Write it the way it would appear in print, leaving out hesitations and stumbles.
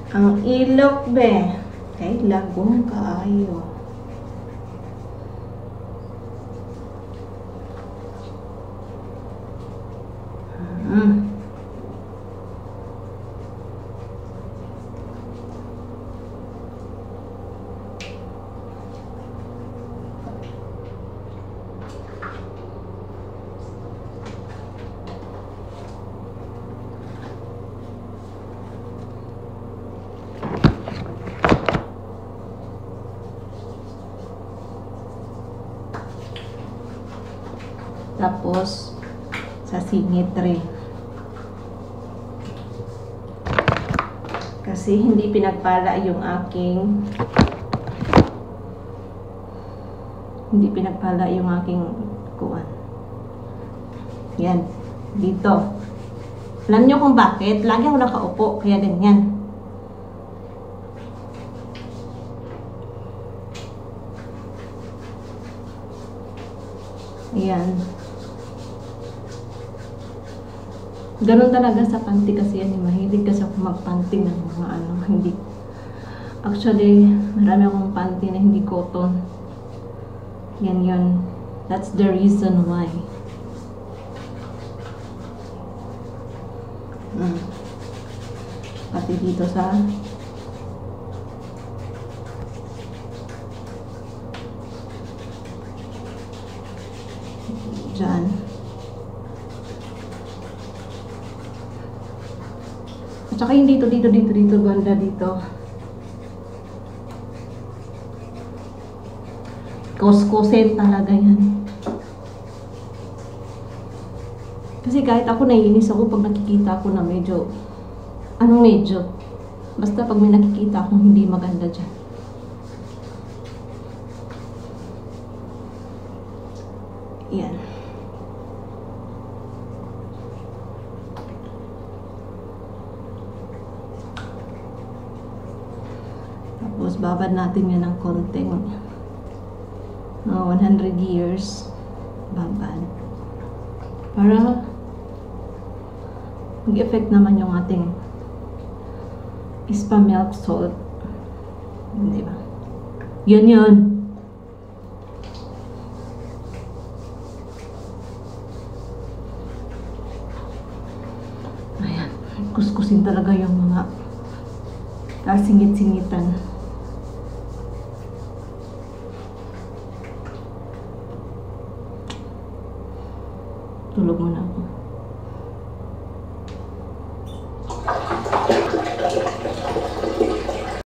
Ang ilok be. Kay lagong kaayo. Tapos, sa singit rin. Kasi hindi pinagpala yung aking kuwan. Yan. Dito. Alam nyo kung bakit? Lagi ako nakaupo. Kaya ganyan. Ayan. Ganun talaga sa panty kasi yan. Mahilig kasi ako magpanty ng mga hindi. Actually, marami akong panty na hindi cotton. Yan yun. That's the reason why. Pati dito sa dyan. At saka yung dito, ganda dito. Kuskusin talaga yan. Kasi kahit ako naiinis ako pag nakikita ko na medyo, basta pag may nakikita akong hindi maganda dyan. Yan. Tapos babad natin yan ng konting 100 years babad para mag-effect naman yung ating spa milk salt, di ba? Yun. Ayan, kuskusin talaga yung mga kasingit-singitan. Tulog muna ako.